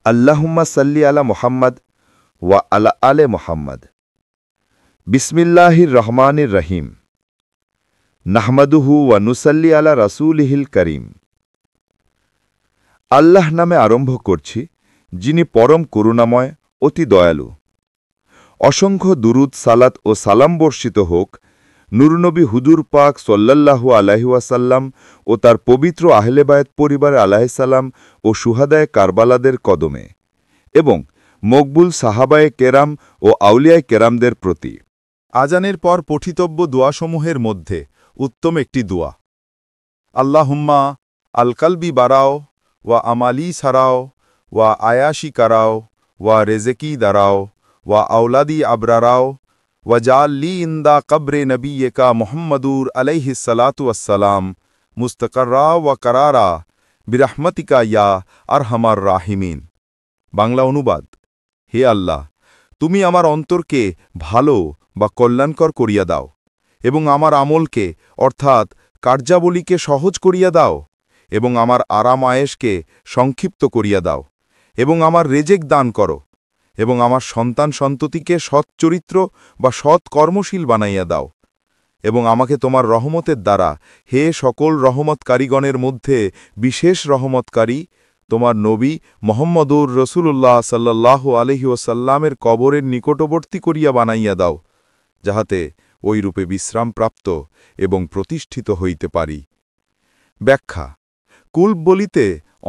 আল্লাহুম্মা সাল্লি আলা মুহাম্মদ ওয়া আলা আলে মুহাম্মদ। বিসমিল্লাহির রহমানির রহিম। নাহমাদুহু ওয়া নুসাল্লি আলা রাসূলিহিল করিম। আল্লাহ নামে আরম্ভ করছি, যিনি পরম করুণাময়, অতি দয়ালু। অসংখ্য দুরুদ, সালাত ও সালাম বর্ষিত হোক নূরনবী হুজুর পাক সাল্লাল্লাহু আলাইহি ওয়াসাল্লাম ও তার পবিত্র আহলে বায়াত পরিবার আলাইহিসসালাম ও শুহাদায়ে কারবালাদের কদমে, এবং মকবুল সাহাবায়ে কেরাম ও আউলিয়ায়ে কেরামদের প্রতি। আজানের পর পঠিতব্য দোয়াসমূহের মধ্যে উত্তম একটি দোয়া, আল্লাহুম্মা আল কলবি বারাও ওয়া আমালি সারাও ওয়া আয়াশি কারাও ওয়া রেজেকি দারাও ওয়া আওলাদি আবরারাও ওয়া জাল লি ইন্দা কবরে নবিয়্যিকা মুহাম্মদুর আলাইহিস সালাতু ওয়াসসালাম মুস্তাকাররা ওয়া কারারা বিরহমতিকা ইয়া আরহামার রাহিমিন। বাংলা অনুবাদ: হে আল্লাহ, তুমি আমার অন্তরকে ভালো বা কল্যাণকর করিয়া দাও, এবং আমার আমলকে অর্থাৎ কার্যাবলীকে সহজ করিয়া দাও, এবং আমার আরাম আয়েশকে সংক্ষিপ্ত করিয়া দাও, এবং আমার রেজেক দান করো, এবং আমার সন্তান সন্ততিকে সৎ চরিত্র বা সৎ কর্মশীল বানাইয়া দাও, এবং আমাকে তোমার রহমতের দ্বারা, হে সকল রহমতকারীগণের মধ্যে বিশেষ রহমতকারী, তোমার নবী মুহাম্মদুর রাসূলুল্লাহ সাল্লাল্লাহু আলাইহি ওয়াসাল্লামের কবরের নিকটবর্তী করিয়া বানাইয়া দাও, যাহাতে ওইরূপে বিশ্রামপ্রাপ্ত এবং প্রতিষ্ঠিত হইতে পারি। ব্যাখ্যা: কুলব বলিতে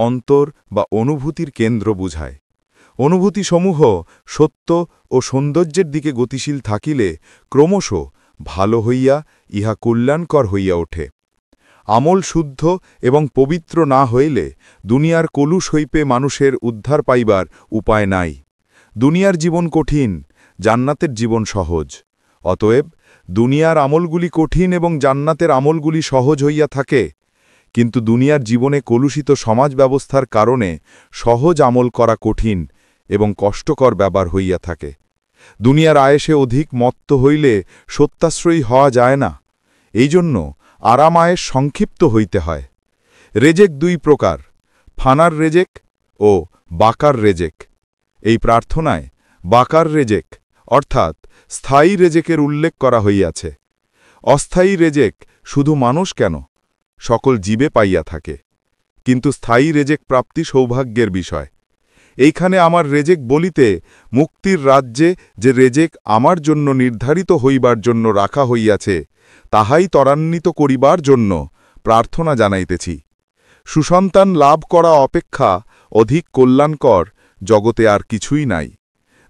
অন্তর বা অনুভূতির কেন্দ্র বুঝায়। অনুভূতিসমূহ সত্য ও সৌন্দর্যের দিকে গতিশীল থাকিলে ক্রমশ ভালো হইয়া ইহা কল্যাণকর হইয়া ওঠে। আমল শুদ্ধ এবং পবিত্র না হইলে দুনিয়ার কলুষ হইতে মানুষের উদ্ধার পাইবার উপায় নাই। দুনিয়ার জীবন কঠিন, জান্নাতের জীবন সহজ। অতএব দুনিয়ার আমলগুলি কঠিন এবং জান্নাতের আমলগুলি সহজ হইয়া থাকে, কিন্তু দুনিয়ার জীবনে কলুষিত সমাজ ব্যবস্থার কারণে সহজ আমল করা কঠিন এবং কষ্টকর ব্যাপার হইয়া থাকে। দুনিয়ার আয়েশে অধিক মত্ত হইলে সত্যাশ্রয়ী হওয়া যায় না, এই জন্য আরাম আয়েশ সংক্ষিপ্ত হইতে হয়। রেজেক দুই প্রকার, ফানার রেজেক ও বাকার রেজেক। এই প্রার্থনায় বাকার রেজেক অর্থাৎ স্থায়ী রেজেকের উল্লেখ করা হইয়াছে। অস্থায়ী রেজেক শুধু মানুষ কেন, সকল জীবে পাইয়া থাকে, কিন্তু স্থায়ী রেজেক প্রাপ্তি সৌভাগ্যের বিষয়। এইখানে আমার রেজেক বলিতে মুক্তির রাজ্যে যে রেজেক আমার জন্য নির্ধারিত হইবার জন্য রাখা হইয়াছে, তাহাই ত্বরান্বিত করিবার জন্য প্রার্থনা জানাইতেছি। সুসন্তান লাভ করা অপেক্ষা অধিক কল্যাণকর জগতে আর কিছুই নাই।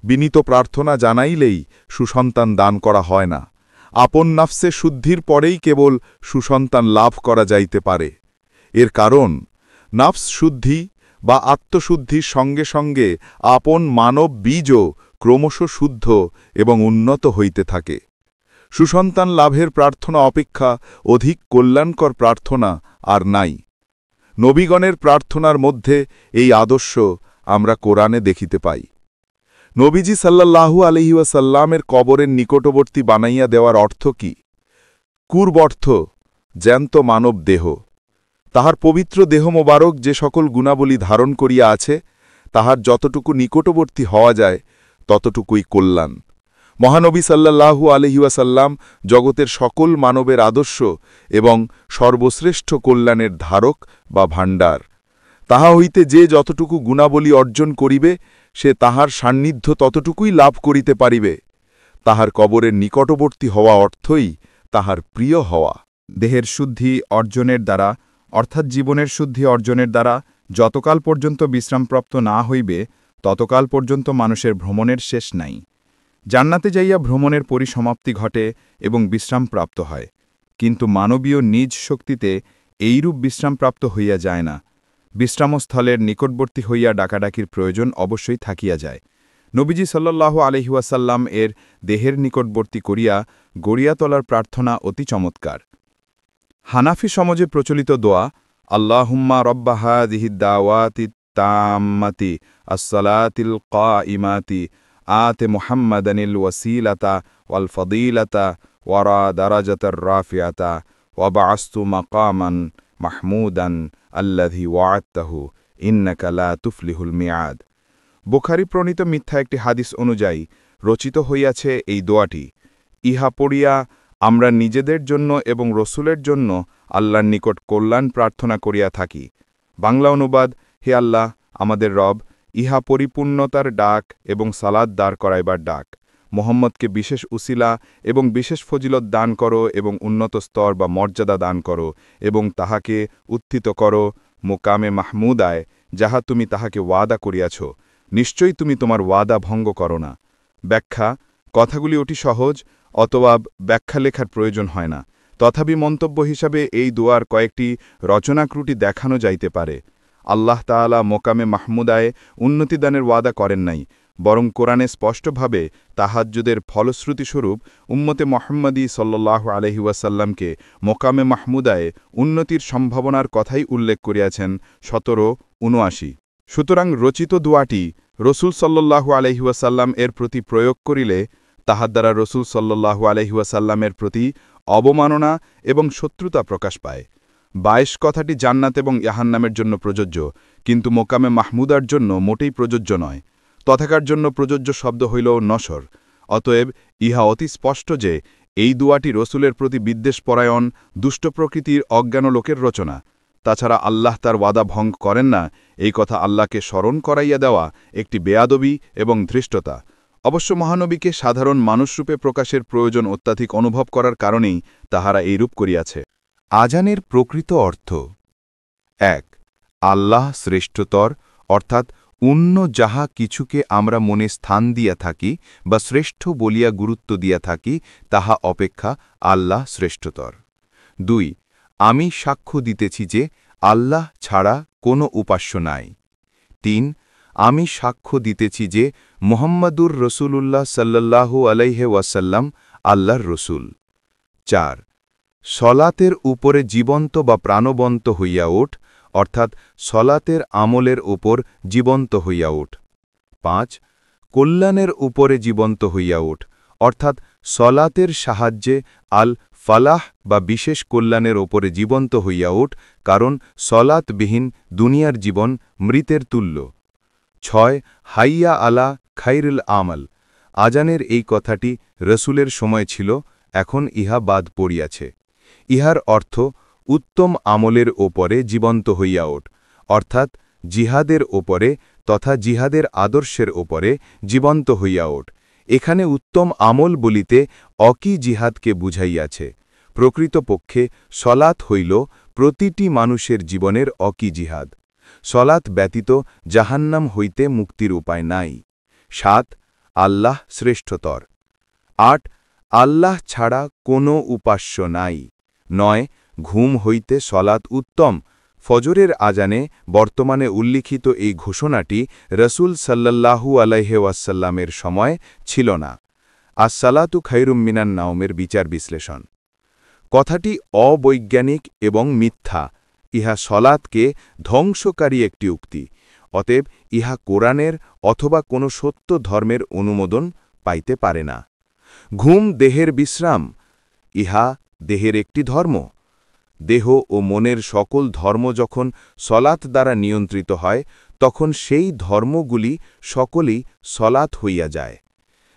বিনীত প্রার্থনা জানাইলেই সুসন্তান দান করা হয় না। আপন নাফসে শুদ্ধির পরেই কেবল সুসন্তান লাভ করা যাইতে পারে। এর কারণ, নাফস শুদ্ধি বা আত্মশুদ্ধির সঙ্গে সঙ্গে আপন মানব বীজও ক্রমশ শুদ্ধ এবং উন্নত হইতে থাকে। সুসন্তান লাভের প্রার্থনা অপেক্ষা অধিক কল্যাণকর প্রার্থনা আর নাই। নবীগণের প্রার্থনার মধ্যে এই আদর্শ আমরা কোরআনে দেখিতে পাই। নবীজি সাল্লাল্লাহু আলাইহি ওয়াসাল্লামের কবরের নিকটবর্তী বানাইয়া দেওয়ার অর্থ কি? কুরব অর্থ জ্যান্ত মানব দেহ। তাহার পবিত্র দেহ মোবারক যে সকল গুণাবলী ধারণ করিয়া আছে, তাহার যতটুকু নিকটবর্তী হওয়া যায় ততটুকুই কল্যাণ। মহানবী সাল্লাল্লাহু আলাইহি ওয়াসাল্লাম জগতের সকল মানবের আদর্শ এবং সর্বশ্রেষ্ঠ কল্যাণের ধারক বা ভাণ্ডার। তাহা হইতে যে যতটুকু গুণাবলী অর্জন করিবে, সে তাহার সান্নিধ্য ততটুকুই লাভ করিতে পারিবে। তাহার কবরের নিকটবর্তী হওয়া অর্থই তাহার প্রিয় হওয়া। দেহের শুদ্ধি অর্জনের দ্বারা অর্থাৎ জীবনের শুদ্ধি অর্জনের দ্বারা যতকাল পর্যন্ত বিশ্রামপ্রাপ্ত না হইবে, ততকাল পর্যন্ত মানুষের ভ্রমণের শেষ নাই। জান্নাতে যাইয়া ভ্রমণের পরিসমাপ্তি ঘটে এবং বিশ্রামপ্রাপ্ত হয়, কিন্তু মানবীয় নিজ শক্তিতে এইরূপ বিশ্রামপ্রাপ্ত হইয়া যায় না। বিশ্রামস্থলের নিকটবর্তী হইয়া ডাকাডাকির প্রয়োজন অবশ্যই থাকিয়া যায়। নবীজি সাল্লাল্লাহু আলাইহি ওয়াসাল্লাম এর দেহের নিকটবর্তী করিয়া গড়িয়া তোলার প্রার্থনা অতি চমৎকার। হানাফি সমাজে প্রচলিত দোয়া, আল্লাহুম্মা রব্বা হাযিহিদ দাওয়াতিত তাম্মাতি আসসালাতিল কাইমাতি আতে মুহাম্মাদানিল ওয়াসিলাতা ওয়াল ফাদিলাতা ওয়ারা দারাজাতার রাফিয়াতা ওয়াবআসতু মাকামান মাহমুদান আল্লাযী ওয়া'আদতাহু ইন্নাকা লা তুফলিহুল মিআদ। বুখারী প্রণীত মিথ্যা একটি হাদিস অনুযায়ী রচিত হইয়াছে এই দোয়াটি। ইহা পড়িয়া আমরা নিজেদের জন্য এবং রসুলের জন্য আল্লাহর নিকট কল্যাণ প্রার্থনা করিয়া থাকি। বাংলা অনুবাদ: হে আল্লাহ আমাদের রব, ইহা পরিপূর্ণতার ডাক এবং সালাত দাঁড় করাইবার ডাক। মোহাম্মদকে বিশেষ উসিলা এবং বিশেষ ফজিলত দান করো এবং উন্নত স্তর বা মর্যাদা দান করো এবং তাহাকে উত্থিত করো মুকামে মাহমুদায়, যাহা তুমি তাহাকে ওয়াদা করিয়াছ। নিশ্চয়ই তুমি তোমার ওয়াদা ভঙ্গ করো না। ব্যাখ্যা: কথাগুলি অতি সহজ, অতএব ব্যাখ্যা লেখার প্রয়োজন হয় না। তথাপি মন্তব্য হিসাবে এই দোয়ার কয়েকটি রচনাক্রুটি দেখানো যাইতে পারে। আল্লাহ তাআলা মোকামে মাহমুদায় উন্নতিদানের ওয়াদা করেন নাই, বরং কোরআনে স্পষ্টভাবে তাহাজ্জুদের ফলশ্রুতিস্বরূপ উম্মতে মুহাম্মদী সাল্লাল্লাহু আলাইহি ওয়াসাল্লামকে মোকামে মাহমুদায় উন্নতির সম্ভাবনার কথাই উল্লেখ করিয়াছেন 17:79। সুতরাং রচিত দোয়াটি রসুল সাল্লাল্লাহু আলাইহি ওয়াসাল্লাম এর প্রতি প্রয়োগ করিলে তাহার দ্বারা রসুল সাল্লাল্লাহু আলাইহি ওয়াসাল্লামের প্রতি অবমাননা এবং শত্রুতা প্রকাশ পায়। 22 কথাটি জান্নাত এবং জাহান্নামের জন্য প্রযোজ্য, কিন্তু মোকামে মাহমুদার জন্য মোটেই প্রযোজ্য নয়। তথাকার জন্য প্রযোজ্য শব্দ হইল নসর। অতএব ইহা অতি স্পষ্ট যে এই দোয়াটি রসুলের প্রতি বিদ্বেষপরায়ণ দুষ্ট প্রকৃতির অজ্ঞান লোকের রচনা। তাছাড়া আল্লাহ তার ওয়াদা ভঙ্গ করেন না, এই কথা আল্লাহকে স্মরণ করাইয়া দেওয়া একটি বেয়াদবি এবং ধৃষ্টতা। অবশ্য মহানবীকে সাধারণ মানুষরূপে প্রকাশের প্রয়োজন অত্যাধিক অনুভব করার কারণেই তাহারা এইরূপ করিয়াছে। আজানের প্রকৃত অর্থ: 1. আল্লাহ শ্রেষ্ঠতর, অর্থাৎ অন্য যাহা কিছুকে আমরা মনে স্থান দিয়া থাকি বা শ্রেষ্ঠ বলিয়া গুরুত্ব দিয়া থাকি, তাহা অপেক্ষা আল্লাহ শ্রেষ্ঠতর। 2. আমি সাক্ষ্য দিতেছি যে আল্লাহ ছাড়া কোনো উপাস্য নাই। 3. আমি সাক্ষ্য দিতেছি যে মুহাম্মাদুর রসুলুল্লাহ সাল্লাল্লাহু আলাইহি ওয়াসাল্লাম আল্লাহর রসুল। 4. সলাতের উপরে জীবন্ত বা প্রাণবন্ত হইয়া ওঠ, অর্থাৎ সলাতের আমলের উপর জীবন্ত হইয়া ওঠ। 5. কল্যাণের উপরে জীবন্ত হইয়া ওঠ, অর্থাৎ সলাতের সাহায্যে আল ফালাহ বা বিশেষ কল্যাণের ওপরে জীবন্ত হইয়া ওঠ, কারণ সলাতবিহীন দুনিয়ার জীবন মৃতের তুল্য। 6. হাইয়া আলা খাইরুল আমাল। আজানের এই কথাটি রসুলের সময় ছিল, এখন ইহা বাদ পড়িয়াছে। ইহার অর্থ উত্তম আমলের ওপরে জীবন্ত হইয়া ওঠ, অর্থাৎ জিহাদের ওপরে তথা জিহাদের আদর্শের ওপরে জীবন্ত হইয়া ওঠ। এখানে উত্তম আমল বলিতে অকি জিহাদকে বুঝাইয়াছে। প্রকৃতপক্ষে সলাত হইল প্রতিটি মানুষের জীবনের অকি জিহাদ। সলাত ব্যতীত জাহান্নাম হইতে মুক্তির উপায় নাই। 7. আল্লাহ শ্রেষ্ঠতর। 8. আল্লাহ ছাড়া কোনো উপাস্য নাই। 9. ঘুম হইতে সলাত উত্তম। ফজরের আজানে বর্তমানে উল্লিখিত এই ঘোষণাটি রসুল সাল্লাল্লাহু আলাইহি ওয়াসাল্লামের সময় ছিল না। আসসালাতু খায়রুম মিনান নাওমের বিচার বিশ্লেষণ। কথাটি অবৈজ্ঞানিক এবং মিথ্যা। ইহা সলাতকে ধ্বংসকারী একটি উক্তি। অতএব ইহা কোরআনের অথবা কোনো সত্য ধর্মের অনুমোদন পাইতে পারে না। ঘুম দেহের বিশ্রাম, ইহা দেহের একটি ধর্ম। দেহ ও মনের সকল ধর্ম যখন সলাত দ্বারা নিয়ন্ত্রিত হয়, তখন সেই ধর্মগুলি সকলেই সলাত হইয়া যায়।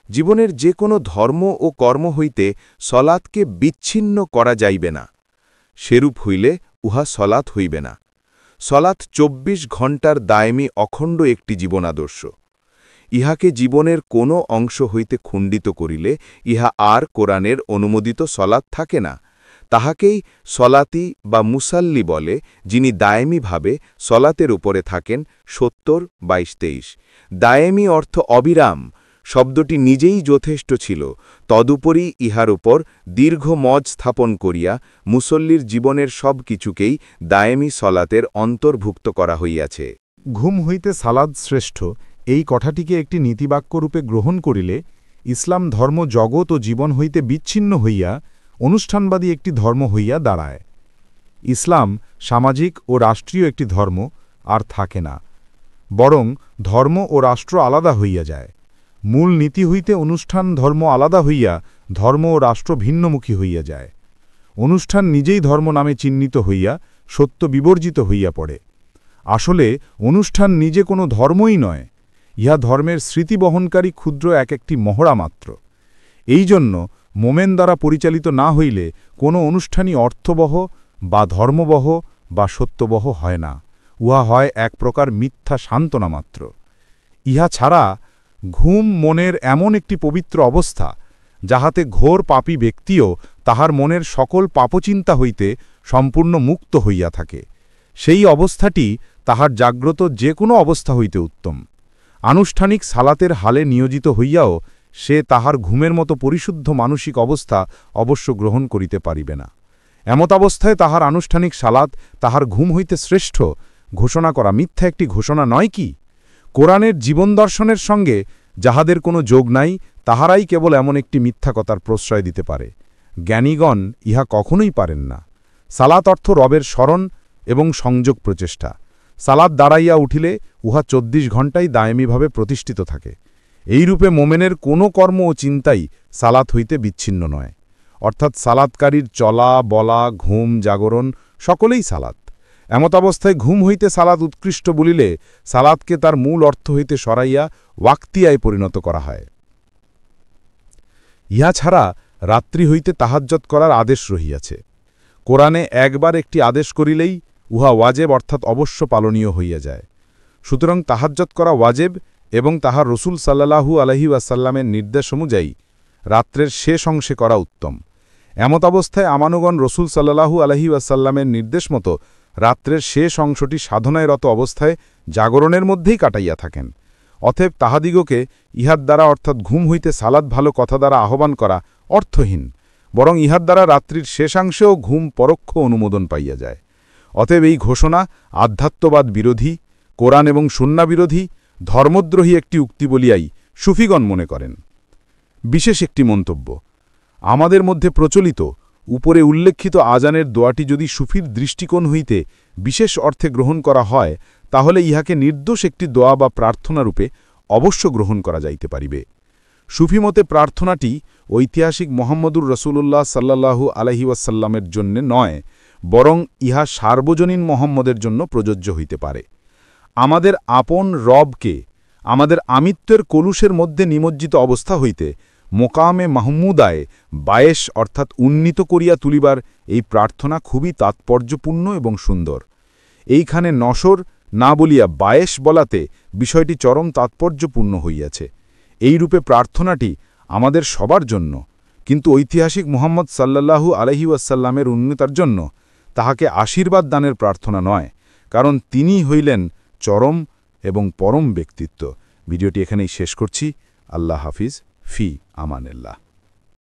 জীবনের যে কোনো ধর্ম ও কর্ম হইতে সলাতকে বিচ্ছিন্ন করা যাইবে না। সেরূপ হইলে উহা সলাত হইবে না। সলাত 24 ঘণ্টার দায়মি অখণ্ড একটি জীবনাদর্শ। ইহাকে জীবনের কোনো অংশ হইতে খণ্ডিত করিলে ইহা আর কোরআনের অনুমোদিত সলাত থাকে না। তাহাকেই সলাতি বা মুসাল্লি বলে, যিনি দায়েমিভাবে সলাতের উপরে থাকেন। 70:22-23। দায়েমি অর্থ অবিরাম। শব্দটি নিজেই যথেষ্ট ছিল, তদুপরি ইহার উপর দীর্ঘ মজ স্থাপন করিয়া মুসল্লির জীবনের সব কিছুকেই দায়েমি সলাতের অন্তর্ভুক্ত করা হইয়াছে। ঘুম হইতে সালাদ শ্রেষ্ঠ, এই কথাটিকে একটি নীতিবাক্যরূপে গ্রহণ করিলে ইসলাম ধর্ম জগৎ ও জীবন হইতে বিচ্ছিন্ন হইয়া অনুষ্ঠানবাদী একটি ধর্ম হইয়া দাঁড়ায়। ইসলাম সামাজিক ও রাষ্ট্রীয় একটি ধর্ম আর থাকে না, বরং ধর্ম ও রাষ্ট্র আলাদা হইয়া যায়। মূল নীতি হইতে অনুষ্ঠান ধর্ম আলাদা হইয়া ধর্ম ও রাষ্ট্র ভিন্নমুখী হইয়া যায়। অনুষ্ঠান নিজেই ধর্ম নামে চিহ্নিত হইয়া সত্য বিবর্জিত হইয়া পড়ে। আসলে অনুষ্ঠান নিজে কোনো ধর্মই নয়, ইহা ধর্মের স্মৃতি বহনকারী ক্ষুদ্র এক একটি মহড়া মাত্র। এই জন্য মোমেন দ্বারা পরিচালিত না হইলে কোনো অনুষ্ঠানই অর্থবহ বা ধর্মবহ বা সত্যবহ হয় না, উহা হয় এক প্রকার মিথ্যা সান্ত্বনা মাত্র। ইহা ছাড়া ঘুম মনের এমন একটি পবিত্র অবস্থা, যাহাতে ঘোর পাপী ব্যক্তিও তাহার মনের সকল পাপচিন্তা হইতে সম্পূর্ণ মুক্ত হইয়া থাকে। সেই অবস্থাটি তাহার জাগ্রত যে কোনো অবস্থা হইতে উত্তম। আনুষ্ঠানিক সালাতের হালে নিয়োজিত হইয়াও সে তাহার ঘুমের মতো পরিশুদ্ধ মানসিক অবস্থা অবশ্য গ্রহণ করিতে পারিবে না। এমতাবস্থায় তাহার আনুষ্ঠানিক সালাত তাহার ঘুম হইতে শ্রেষ্ঠ ঘোষণা করা মিথ্যা একটি ঘোষণা নয় কি? কোরআনের জীবন দর্শনের সঙ্গে যাহাদের কোনো যোগ নাই, তাহারাই কেবল এমন একটি মিথ্যা কথার প্রশ্রয় দিতে পারে। জ্ঞানীগণ ইহা কখনোই পারেন না। সালাত অর্থ রবের স্মরণ এবং সংযোগ প্রচেষ্টা। সালাত দাঁড়াইয়া উঠিলে উহা ২৪ ঘণ্টাই দায়েমীভাবে প্রতিষ্ঠিত থাকে। এইরূপে মোমেনের কোনো কর্ম ও চিন্তাই সালাত হইতে বিচ্ছিন্ন নয়। অর্থাৎ সালাতকারীর চলা বলা ঘুম জাগরণ সকলেই সালাত। এমতাবস্থায় ঘুম হইতে সালাত উৎকৃষ্ট বলিলে সালাতকে তার মূল অর্থ হইতে সরাইয়া ওয়াক্তিয়ায় পরিণত করা হয়। ইহা ছাড়া রাত্রি হইতে তাহাজ্জত করার আদেশ রহিয়াছে। কোরআনে একবার একটি আদেশ করিলেই উহা ওয়াজেব অর্থাৎ অবশ্য পালনীয় হইয়া যায়। সুতরাং তাহাজ্জত করা ওয়াজেব এবং তাহার রসুল সাল্লাল্লাহু আলাইহি ওয়াসাল্লামের নির্দেশ অনুযায়ী রাত্রের শেষ অংশে করা উত্তম। এমত অবস্থায় আমানুগণ রসুল সাল্লাল্লাহু আলাইহি ওয়াসাল্লামের নির্দেশ মতো রাত্রের শেষ অংশটি সাধনায় রত অবস্থায় জাগরণের মধ্যেই কাটাইয়া থাকেন। অতএব তাহাদিগকে ইহার দ্বারা অর্থাৎ ঘুম হইতে সালাত ভালো কথা দ্বারা আহ্বান করা অর্থহীন, বরং ইহার দ্বারা রাত্রির শেষাংশেও ঘুম পরোক্ষ অনুমোদন পাইয়া যায়। অতএব এই ঘোষণা আধ্যাত্মবাদ বিরোধী, কোরআন এবং সুন্নাহ বিরোধী, ধর্মদ্রোহী একটি উক্তি বলিয়াই সুফিগণ মনে করেন। বিশেষ একটি মন্তব্য, আমাদের মধ্যে প্রচলিত উপরে উল্লেখিত আজানের দোয়াটি যদি সুফির দৃষ্টিকোণ হইতে বিশেষ অর্থে গ্রহণ করা হয়, তাহলে ইহাকে নির্দোষ একটি দোয়া বা প্রার্থনারূপে অবশ্য গ্রহণ করা যাইতে পারিবে। সুফিমতে প্রার্থনাটি ঐতিহাসিক মোহাম্মদুর রসুল্লাহ সাল্লাল্লাহু আলাইহি ওয়াসাল্লামের জন্য নয়, বরং ইহা সার্বজনীন মোহাম্মদের জন্য প্রযোজ্য হইতে পারে। আমাদের আপন রবকে আমাদের আমিত্বের কলুষের মধ্যে নিমজ্জিত অবস্থা হইতে মোকামে মাহমুদায় বায়েশ অর্থাৎ উন্নীত করিয়া তুলিবার এই প্রার্থনা খুবই তাৎপর্যপূর্ণ এবং সুন্দর। এইখানে নসর না বলিয়া বায়েশ বলাতে বিষয়টি চরম তাৎপর্যপূর্ণ হইয়াছে। এইরূপে প্রার্থনাটি আমাদের সবার জন্য, কিন্তু ঐতিহাসিক মুহাম্মদ সাল্লাল্লাহু আলাইহি ওয়াসাল্লামের উন্নতার জন্য তাহাকে আশীর্বাদ দানের প্রার্থনা নয়, কারণ তিনি হইলেন চরম এবং পরম ব্যক্তিত্ব। ভিডিওটি এখানেই শেষ করছি। আল্লাহ হাফিজ, ফি আমানিল্লাহ।